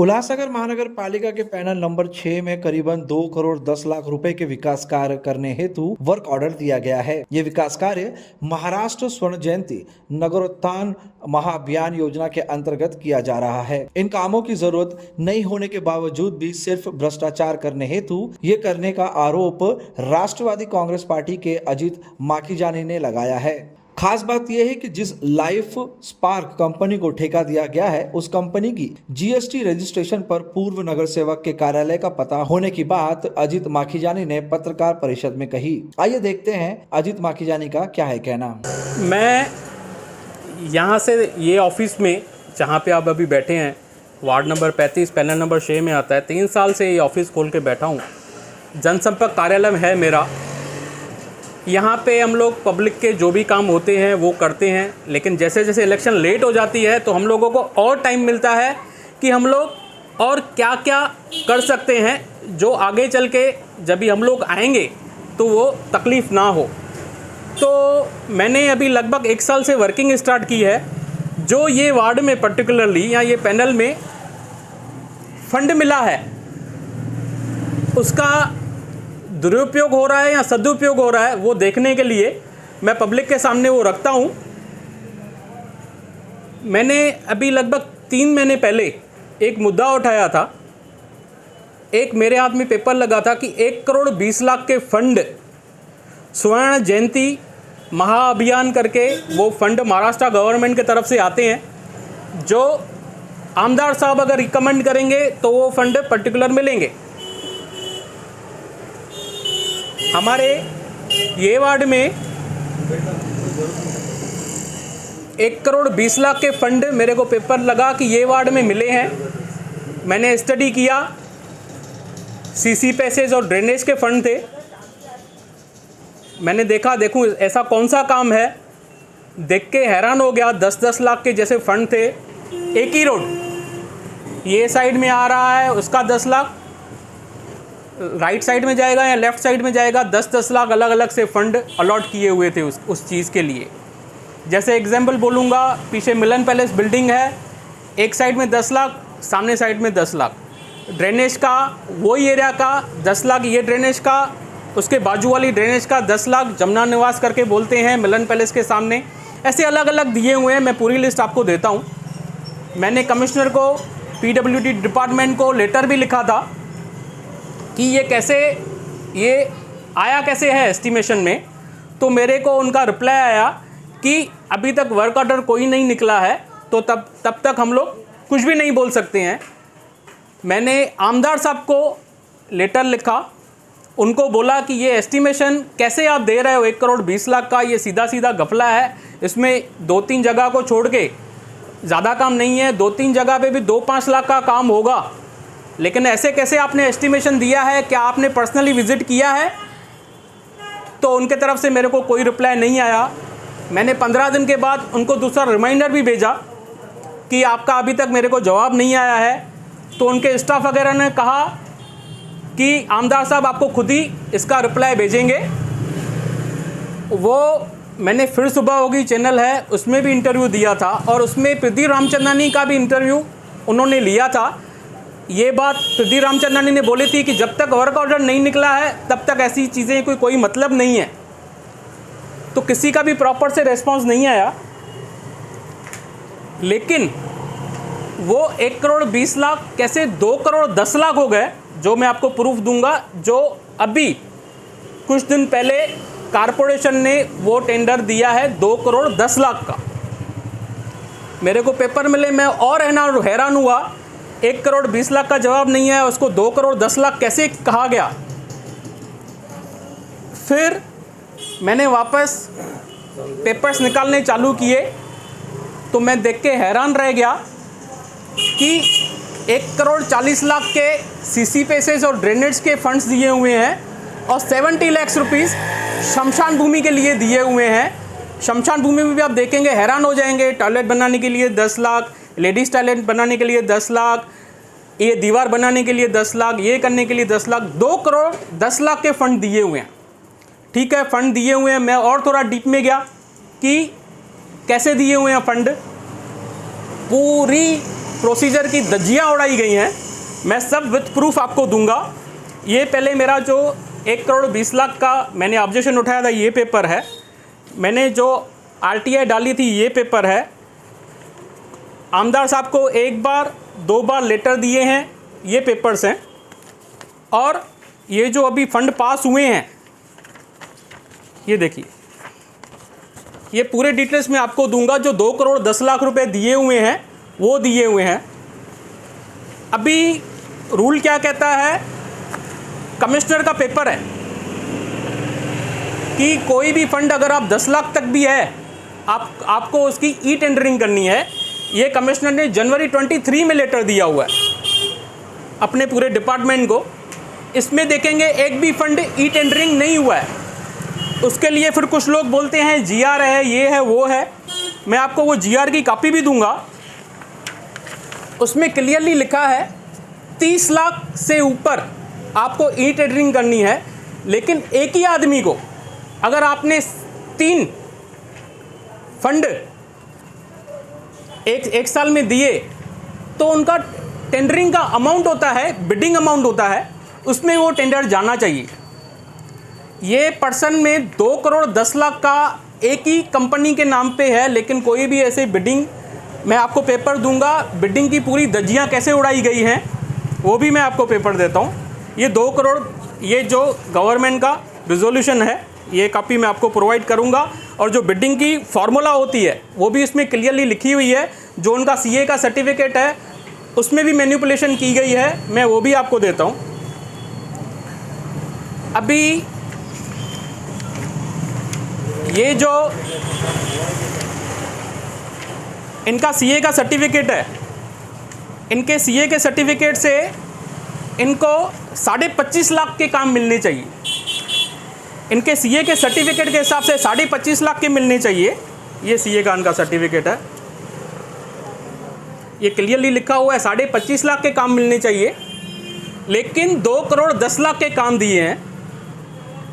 उल्लासनगर महानगर पालिका के पैनल नंबर 6 में करीबन 2 करोड़ 10 लाख रुपए के विकास कार्य करने हेतु वर्क ऑर्डर दिया गया है। ये विकास कार्य महाराष्ट्र स्वर्ण जयंती नगरोत्थान महाअभियान योजना के अंतर्गत किया जा रहा है। इन कामों की जरूरत नहीं होने के बावजूद भी सिर्फ भ्रष्टाचार करने हेतु ये करने का आरोप राष्ट्रवादी कांग्रेस पार्टी के अजित माखीजानी ने लगाया है। खास बात यह है कि जिस लाइफ स्पार्क कंपनी को ठेका दिया गया है उस कंपनी की जीएसटी रजिस्ट्रेशन पर पूर्व नगर सेवक के कार्यालय का पता होने की बात अजित माखीजानी ने पत्रकार परिषद में कही। आइए देखते हैं अजित माखीजानी का क्या है कहना। मैं यहाँ से ये ऑफिस में जहाँ पे आप अभी बैठे हैं वार्ड नंबर 35 पैनल नंबर 6 में आता है। 3 साल से ये ऑफिस खोल के बैठा हूँ। जनसंपर्क कार्यालय है मेरा। यहाँ पे हम लोग पब्लिक के जो भी काम होते हैं वो करते हैं, लेकिन जैसे जैसे इलेक्शन लेट हो जाती है तो हम लोगों को और टाइम मिलता है कि हम लोग और क्या क्या कर सकते हैं जो आगे चल के जब भी हम लोग आएंगे तो वो तकलीफ़ ना हो। तो मैंने अभी लगभग 1 साल से वर्किंग स्टार्ट की है। जो ये वार्ड में पर्टिकुलरली या ये पैनल में फंड मिला है उसका दुरुपयोग हो रहा है या सदुपयोग हो रहा है वो देखने के लिए मैं पब्लिक के सामने वो रखता हूँ। मैंने अभी लगभग 3 महीने पहले एक मुद्दा उठाया था। एक मेरे हाथ में पेपर लगा था कि 1 करोड़ 20 लाख के फंड स्वर्ण जयंती महाअभियान करके वो फंड महाराष्ट्र गवर्नमेंट के तरफ से आते हैं। जो आमदार साहब अगर रिकमेंड करेंगे तो वो फंड पर्टिकुलर मिलेंगे। हमारे ये वार्ड में 1 करोड़ 20 लाख के फंड मेरे को पेपर लगा कि ये वार्ड में मिले हैं। मैंने स्टडी किया, सीसी पैसेज और ड्रेनेज के फंड थे। मैंने देखूं ऐसा कौन सा काम है, देख के हैरान हो गया। 10-10 लाख के जैसे फंड थे। एक ही रोड ये साइड में आ रहा है, उसका 10 लाख राइट साइड में जाएगा या लेफ़्ट साइड में जाएगा। 10-10 लाख अलग अलग से फंड अलॉट किए हुए थे उस चीज़ के लिए। जैसे एग्जांपल बोलूँगा, पीछे मिलन पैलेस बिल्डिंग है, एक साइड में 10 लाख, सामने साइड में 10 लाख। ड्रेनेज का वही एरिया का 10 लाख, ये ड्रेनेज का, उसके बाजू वाली ड्रेनेज का 10 लाख, जमुना निवास करके बोलते हैं मिलन पैलेस के सामने। ऐसे अलग अलग दिए हुए हैं। मैं पूरी लिस्ट आपको देता हूँ। मैंने कमिश्नर को, PWD डिपार्टमेंट को लेटर भी लिखा था कि ये कैसे, ये आया कैसे है एस्टिमेशन में। तो मेरे को उनका रिप्लाई आया कि अभी तक वर्क ऑर्डर कोई नहीं निकला है, तो तब तक हम लोग कुछ भी नहीं बोल सकते हैं। मैंने आमदार साहब को लेटर लिखा, उनको बोला कि ये एस्टिमेशन कैसे आप दे रहे हो 1 करोड़ 20 लाख का, ये सीधा सीधा घपला है। इसमें 2-3 जगह को छोड़ के ज़्यादा काम नहीं है। 2-3 जगह पे भी 2-5 लाख का काम होगा, लेकिन ऐसे कैसे आपने एस्टिमेशन दिया है? क्या आपने पर्सनली विज़िट किया है? तो उनके तरफ से मेरे को कोई रिप्लाई नहीं आया। मैंने 15 दिन के बाद उनको दूसरा रिमाइंडर भी भेजा कि आपका अभी तक मेरे को जवाब नहीं आया है। तो उनके स्टाफ वगैरह ने कहा कि आमदार साहब आपको खुद ही इसका रिप्लाई भेजेंगे। वो मैंने फिर सुबह होगी चैनल है उसमें भी इंटरव्यू दिया था, और उसमें प्रदीप रामचंद्रानी का भी इंटरव्यू उन्होंने लिया था। ये बात प्रदीप रामचंद्रानी ने बोली थी कि जब तक वर्क ऑर्डर नहीं निकला है तब तक ऐसी चीज़ें कोई मतलब नहीं है। तो किसी का भी प्रॉपर से रेस्पॉन्स नहीं आया। लेकिन वो 1 करोड़ 20 लाख कैसे 2 करोड़ 10 लाख हो गए, जो मैं आपको प्रूफ दूंगा। जो अभी कुछ दिन पहले कारपोरेशन ने वो टेंडर दिया है 2 करोड़ 10 लाख का। मेरे को पेपर मिले, मैं और हैरान हुआ। 1 करोड़ 20 लाख का जवाब नहीं है, उसको 2 करोड़ 10 लाख कैसे कहा गया। फिर मैंने वापस पेपर्स निकालने चालू किए तो मैं देख के हैरान रह गया कि 1 करोड़ 40 लाख के सीसी पैसेज और ड्रेनेज के फंड्स दिए हुए हैं, और 70 लाख रुपीज़ शमशान भूमि के लिए दिए हुए हैं। शमशान भूमि में भी आप देखेंगे हैरान हो जाएंगे। टॉयलेट बनाने के लिए 10 लाख, लेडीज़ टॉयलेट बनाने के लिए 10 लाख, ये दीवार बनाने के लिए 10 लाख, ये करने के लिए 10 लाख, 2 करोड़ 10 लाख के फंड दिए हुए हैं। ठीक है, फंड दिए हुए हैं। मैं और थोड़ा डीप में गया, कि कैसे दिए हुए हैं फंड। पूरी प्रोसीजर की धज्जियाँ उड़ाई गई हैं, मैं सब विथ प्रूफ आपको दूंगा। ये पहले मेरा जो 1 करोड़ 20 लाख का मैंने ऑब्जेक्शन उठाया था, ये पेपर है। मैंने जो RTI डाली थी, ये पेपर है। आमदार साहब को 1 बार 2 बार लेटर दिए हैं, ये पेपर्स हैं। और ये जो अभी फंड पास हुए हैं, ये देखिए, ये पूरे डिटेल्स में आपको दूंगा। जो 2 करोड़ 10 लाख रुपए दिए हुए हैं, वो दिए हुए हैं। अभी रूल क्या कहता है, कमिश्नर का पेपर है कि कोई भी फंड अगर आप 10 लाख तक भी है, आपको उसकी ई टेंडरिंग करनी है। ये कमिश्नर ने जनवरी 23 में लेटर दिया हुआ है अपने पूरे डिपार्टमेंट को। इसमें देखेंगे एक भी फंड ई टेंडरिंग नहीं हुआ है। उसके लिए फिर कुछ लोग बोलते हैं GR है, ये है, वो है। मैं आपको वो GR की कॉपी भी दूंगा। उसमें क्लियरली लिखा है 30 लाख से ऊपर आपको ई टेंडरिंग करनी है। लेकिन एक ही आदमी को अगर आपने 3 फंड एक साल में दिए, तो उनका टेंडरिंग का अमाउंट होता है, बिडिंग अमाउंट होता है, उसमें वो टेंडर जाना चाहिए। ये पर्सन में 2 करोड़ 10 लाख का एक ही कंपनी के नाम पे है, लेकिन कोई भी ऐसे बिडिंग, मैं आपको पेपर दूंगा, बिडिंग की पूरी धज्जियाँ कैसे उड़ाई गई हैं वो भी मैं आपको पेपर देता हूँ। ये 2 करोड़, ये जो गवर्नमेंट का रिजोल्यूशन है, ये कॉपी मैं आपको प्रोवाइड करूँगा। और जो बिडिंग की फार्मूला होती है, वो भी इसमें क्लियरली लिखी हुई है। जो उनका CA का सर्टिफिकेट है, उसमें भी मैनिपुलेशन की गई है, मैं वो भी आपको देता हूँ। अभी ये जो इनका CA का सर्टिफिकेट है, इनके CA के सर्टिफिकेट से इनको 25.5 लाख के काम मिलने चाहिए। इनके CA के सर्टिफिकेट के हिसाब से 25.5 लाख के मिलने चाहिए। ये CA का इनका सर्टिफिकेट है, ये क्लियरली लिखा हुआ है 25.5 लाख के काम मिलने चाहिए, लेकिन 2 करोड़ 10 लाख के काम दिए हैं।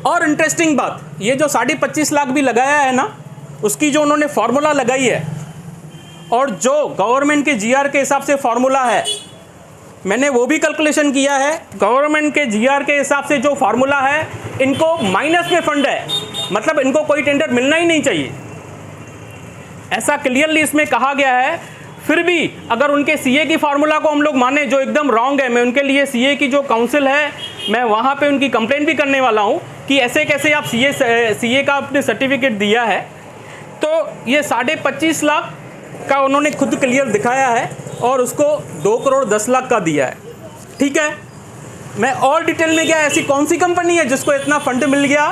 और इंटरेस्टिंग बात, ये जो 25.5 लाख भी लगाया है ना, उसकी जो उन्होंने फार्मूला लगाई है, और जो गवर्नमेंट के GR के हिसाब से फार्मूला है, मैंने वो भी कैलकुलेशन किया है। गवर्नमेंट के GR के हिसाब से जो फार्मूला है, इनको माइनस में फंड है, मतलब इनको कोई टेंडर मिलना ही नहीं चाहिए, ऐसा क्लियरली इसमें कहा गया है। फिर भी अगर उनके CA की फार्मूला को हम लोग माने, जो एकदम रॉन्ग है, मैं उनके लिए CA की जो काउंसिल है, मैं वहाँ पे उनकी कंप्लेंट भी करने वाला हूँ कि ऐसे कैसे आप CA का अपने सर्टिफिकेट दिया है। तो ये 25.5 लाख का उन्होंने खुद क्लियर दिखाया है, और उसको 2 करोड़ 10 लाख का दिया है। ठीक है, मैं और डिटेल में, क्या ऐसी कौन सी कंपनी है जिसको इतना फंड मिल गया।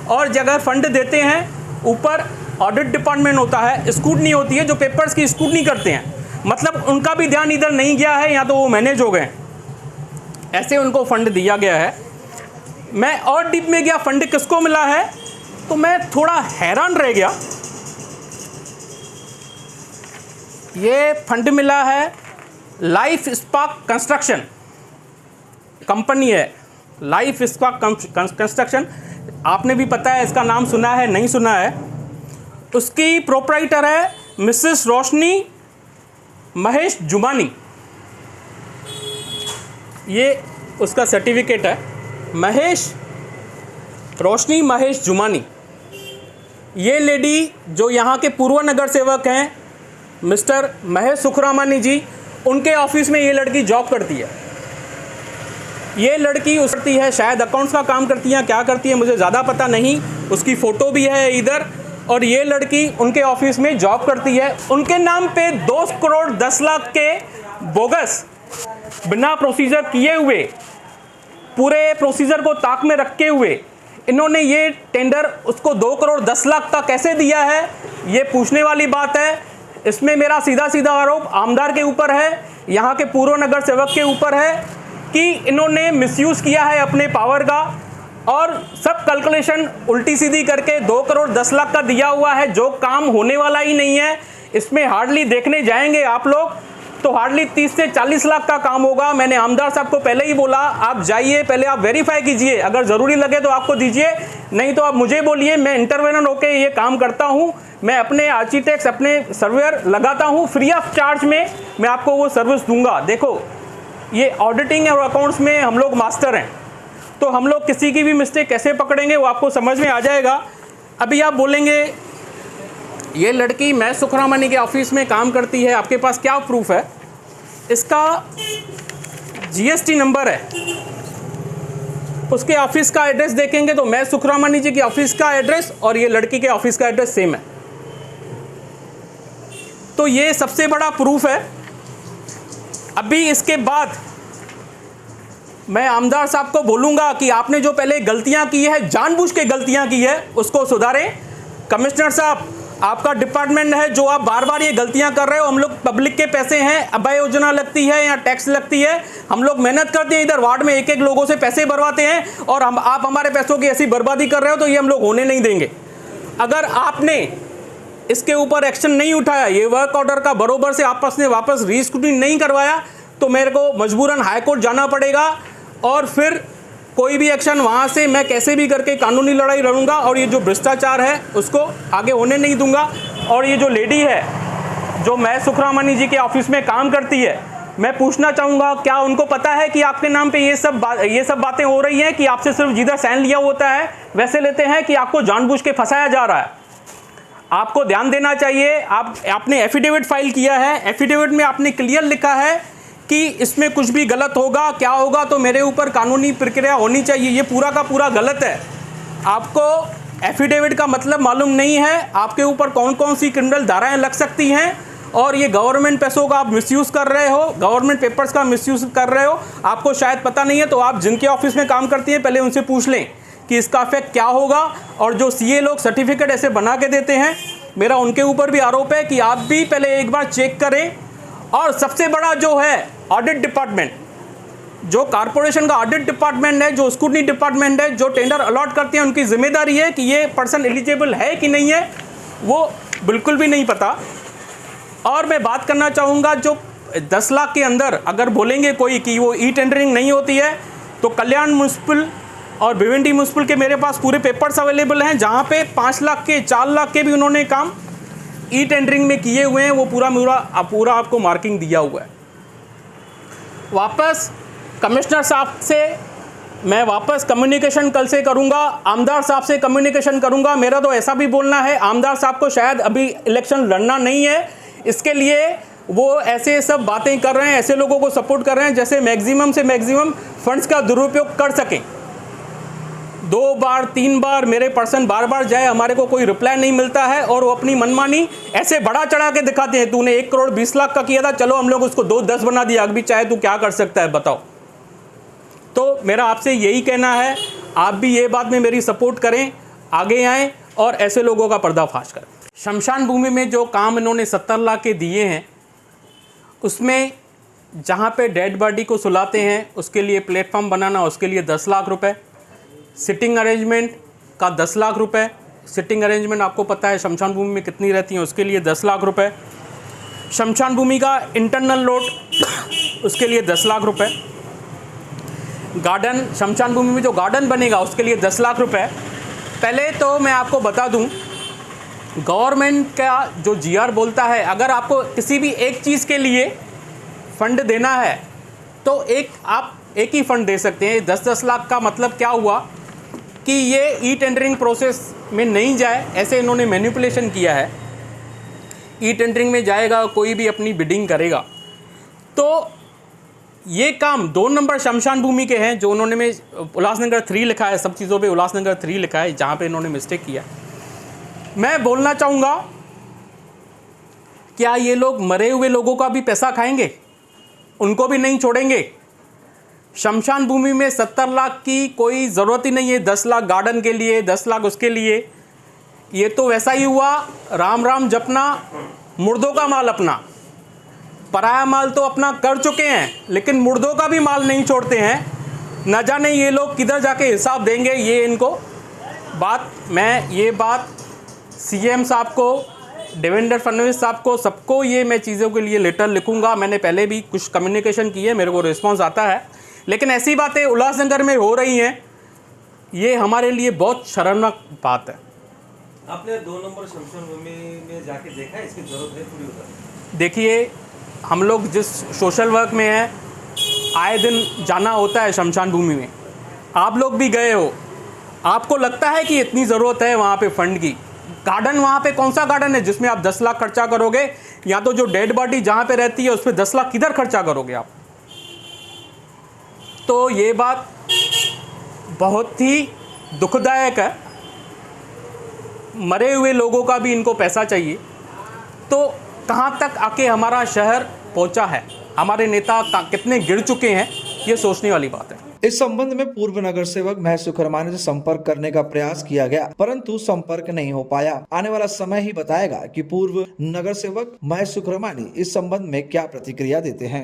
और जगह फंड देते हैं, ऊपर ऑडिट डिपार्टमेंट होता है, स्क्रूटनी होती है, जो पेपर्स की स्क्रूटनी करते हैं, मतलब उनका भी ध्यान इधर नहीं गया है, या तो वो मैनेज हो गए, ऐसे उनको फंड दिया गया है। मैं और डीप में गया, फंड किसको मिला है, तो मैं थोड़ा हैरान रह गया। ये फंड मिला है लाइफ स्पार्क कंस्ट्रक्शन कंपनी है, लाइफ स्पार्क कंस्ट्रक्शन। आपने भी पता है, इसका नाम सुना है, नहीं सुना है। उसकी प्रोप्राइटर है मिसेस रोशनी महेश जुमानी, ये उसका सर्टिफिकेट है, रोशनी महेश जुमानी। ये लेडी जो यहाँ के पूर्व नगर सेवक हैं मिस्टर महेश सुखरामानी जी, उनके ऑफिस में ये लड़की जॉब करती है। ये लड़की उसती है, शायद अकाउंट्स का काम करती है, क्या करती है मुझे ज़्यादा पता नहीं, उसकी फ़ोटो भी है इधर। और ये लड़की उनके ऑफिस में जॉब करती है। उनके नाम पे 2 करोड़ 10 लाख के बोगस, बिना प्रोसीजर किए हुए, पूरे प्रोसीजर को ताक में रखे हुए, इन्होंने ये टेंडर उसको 2 करोड़ 10 लाख का कैसे दिया है, ये पूछने वाली बात है। इसमें मेरा सीधा सीधा आरोप आमदार के ऊपर है, यहाँ के पूर्व नगर सेवक के ऊपर है कि इन्होंने मिसयूज़ किया है अपने पावर का, और सब कैलकुलेशन उल्टी सीधी करके 2 करोड़ 10 लाख का दिया हुआ है, जो काम होने वाला ही नहीं है। इसमें हार्डली देखने जाएंगे आप लोग तो हार्डली 30 से 40 लाख का काम होगा। मैंने आमदार साहब को पहले ही बोला, आप जाइए, पहले आप वेरीफाई कीजिए, अगर ज़रूरी लगे तो आपको दीजिए, नहीं तो आप मुझे बोलिए, मैं इंटरवेनर होकर ये काम करता हूँ। मैं अपने आर्किटेक्ट्स, अपने सर्वेयर लगाता हूँ, फ्री ऑफ चार्ज में मैं आपको वो सर्विस दूंगा। देखो, ये ऑडिटिंग और अकाउंट्स में हम लोग मास्टर हैं, तो हम लोग किसी की भी मिस्टेक कैसे पकड़ेंगे वो आपको समझ में आ जाएगा। अभी आप बोलेंगे ये लड़की मैं सुखरामनी के ऑफिस में काम करती है, आपके पास क्या प्रूफ है? इसका जीएसटी नंबर है, उसके ऑफिस का एड्रेस देखेंगे तो मैं सुखरामनी जी के ऑफिस का एड्रेस और ये लड़की के ऑफिस का एड्रेस सेम है, तो ये सबसे बड़ा प्रूफ है। अभी इसके बाद मैं आमदार साहब को बोलूँगा कि आपने जो पहले गलतियाँ की है, जानबूझ के गलतियाँ की है, उसको सुधारें। कमिश्नर साहब, आपका डिपार्टमेंट है, जो आप बार बार ये गलतियाँ कर रहे हो, हम लोग पब्लिक के पैसे हैं, अभय योजना लगती है या टैक्स लगती है, हम लोग मेहनत करते हैं, इधर वार्ड में एक एक लोगों से पैसे भरवाते हैं और आप हमारे पैसों की ऐसी बर्बादी कर रहे हो, तो ये हम लोग होने नहीं देंगे। अगर आपने इसके ऊपर एक्शन नहीं उठाया, ये वर्क ऑर्डर का बरोबर से आपस में वापस रीस्क्रूटनी नहीं करवाया, तो मेरे को मजबूरन हाईकोर्ट जाना पड़ेगा और फिर कोई भी एक्शन वहाँ से मैं कैसे भी करके कानूनी लड़ाई लड़ूंगा और ये जो भ्रष्टाचार है उसको आगे होने नहीं दूंगा। और ये जो लेडी है जो मैं सुखरामनी जी के ऑफिस में काम करती है, मैं पूछना चाहूँगा, क्या उनको पता है कि आपके नाम पे ये सब बातें हो रही हैं कि आपसे सिर्फ जिधर साइन लिया होता है वैसे लेते हैं, कि आपको जानबूझ के फंसाया जा रहा है? आपको ध्यान देना चाहिए। आपने एफिडेविट फाइल किया है, एफिडेविट में आपने क्लियर लिखा है कि इसमें कुछ भी गलत होगा, क्या होगा तो मेरे ऊपर कानूनी प्रक्रिया होनी चाहिए। ये पूरा का पूरा गलत है। आपको एफिडेविट का मतलब मालूम नहीं है, आपके ऊपर कौन कौन सी क्रिमिनल धाराएं लग सकती हैं, और ये गवर्नमेंट पैसों का आप मिसयूज़ कर रहे हो, गवर्नमेंट पेपर्स का मिसयूज़ कर रहे हो, आपको शायद पता नहीं है। तो आप जिनके ऑफिस में काम करती हैं पहले उनसे पूछ लें कि इसका इफेक्ट क्या होगा। और जो सीए लोग सर्टिफिकेट ऐसे बना के देते हैं, मेरा उनके ऊपर भी आरोप है कि आप भी पहले एक बार चेक करें। और सबसे बड़ा जो है ऑडिट डिपार्टमेंट, जो कारपोरेशन का ऑडिट डिपार्टमेंट है, जो स्क्रूटनी डिपार्टमेंट है, जो टेंडर अलॉट करते हैं, उनकी जिम्मेदारी है कि ये पर्सन एलिजिबल है कि नहीं है, वो बिल्कुल भी नहीं पता। और मैं बात करना चाहूँगा, जो 10 लाख के अंदर अगर बोलेंगे कोई कि वो ई टेंडरिंग नहीं होती है, तो कल्याण म्यूनसिपल और भिवंडी म्यूनसिपल के मेरे पास पूरे पेपर्स अवेलेबल हैं, जहाँ पे 5 लाख के 4 लाख के भी उन्होंने काम ई टेंडरिंग में किए हुए हैं। वो पूरा आपको मार्किंग दिया हुआ है। वापस कमिश्नर साहब से मैं वापस कम्युनिकेशन कल से करूंगा, आमदार साहब से कम्युनिकेशन करूंगा। मेरा तो ऐसा भी बोलना है, आमदार साहब को शायद अभी इलेक्शन लड़ना नहीं है, इसके लिए वो ऐसे सब बातें कर रहे हैं, ऐसे लोगों को सपोर्ट कर रहे हैं जैसे मैक्सिमम से मैक्सिमम फंड्स का दुरुपयोग कर सकें। 2 बार 3 बार मेरे पर्सन बार बार जाए, हमारे को कोई रिप्लाई नहीं मिलता है, और वो अपनी मनमानी ऐसे बढ़ा चढ़ा के दिखाते हैं। तूने 1 करोड़ 20 लाख का किया था, चलो हम लोग उसको 2-10 बना दिया, अभी चाहे तू क्या कर सकता है बताओ। तो मेरा आपसे यही कहना है, आप भी ये बात में मेरी सपोर्ट करें, आगे आएँ और ऐसे लोगों का पर्दाफाश करें। शमशान भूमि में जो काम इन्होंने 70 लाख के दिए हैं, उसमें जहाँ पे डेड बॉडी को सुलाते हैं उसके लिए प्लेटफॉर्म बनाना, उसके लिए 10 लाख रुपए, सिटिंग अरेंजमेंट का 10 लाख रुपए, सिटिंग अरेंजमेंट आपको पता है शमशान भूमि में कितनी रहती है, उसके लिए 10 लाख रुपए, शमशान भूमि का इंटरनल लोड उसके लिए 10 लाख रुपए, गार्डन, शमशान भूमि में जो गार्डन बनेगा उसके लिए 10 लाख रुपए। पहले तो मैं आपको बता दूं, गवर्नमेंट का जो जीआर बोलता है, अगर आपको किसी भी एक चीज़ के लिए फ़ंड देना है तो आप एक ही फ़ंड दे सकते हैं। 10-10 लाख का मतलब क्या हुआ कि ये ई टेंडरिंग प्रोसेस में नहीं जाए, ऐसे इन्होंने मैनिपुलेशन किया है। ई टेंडरिंग में जाएगा, कोई भी अपनी बिडिंग करेगा, तो ये काम 2 नंबर शमशान भूमि के हैं, जो उन्होंने में उल्लासनगर 3 लिखा है, सब चीज़ों पे उल्लासनगर 3 लिखा है, जहाँ पे इन्होंने मिस्टेक किया। मैं बोलना चाहूँगा, क्या ये लोग मरे हुए लोगों का भी पैसा खाएंगे? उनको भी नहीं छोड़ेंगे। शमशान भूमि में 70 लाख की कोई ज़रूरत ही नहीं है, 10 लाख गार्डन के लिए, 10 लाख उसके लिए। ये तो वैसा ही हुआ, राम राम जपना, मुर्दों का माल अपना। पराया माल तो अपना कर चुके हैं, लेकिन मुर्दों का भी माल नहीं छोड़ते हैं। न जाने ये लोग किधर जाके हिसाब देंगे, ये इनको मैं ये बात सीएम साहब को, देवेंद्र फडणवीस साहब को सबको ये मैं चीज़ों के लिए लेटर लिखूंगा। मैंने पहले भी कुछ कम्युनिकेशन की है, मेरे को रिस्पांस आता है, लेकिन ऐसी बातें उल्लासनगर में हो रही हैं, ये हमारे लिए बहुत शर्मनाक बात है। आपने 2 नंबर शमशान भूमि में जाके देखा है, इसकी जरूरत है पूरी उधर? देखिए, हम लोग जिस सोशल वर्क में हैं, आए दिन जाना होता है शमशान भूमि में। आप लोग भी गए हो, आपको लगता है कि इतनी ज़रूरत है वहाँ पे फंड की? गार्डन वहाँ पे कौन सा गार्डन है जिसमें आप 10 लाख खर्चा करोगे? या तो जो डेड बॉडी जहाँ पे रहती है उस पर 10 लाख किधर खर्चा करोगे आप? तो ये बात बहुत ही दुखदायक है। मरे हुए लोगों का भी इनको पैसा चाहिए। तो कहाँ तक आके हमारा शहर पहुँचा है, हमारे नेता कितने गिर चुके हैं, ये सोचने वाली बात है। इस संबंध में पूर्व नगर सेवक महेश सुखरमानी से संपर्क करने का प्रयास किया गया, परंतु संपर्क नहीं हो पाया। आने वाला समय ही बताएगा कि पूर्व नगर सेवक महेश सुखरमानी इस संबंध में क्या प्रतिक्रिया देते हैं।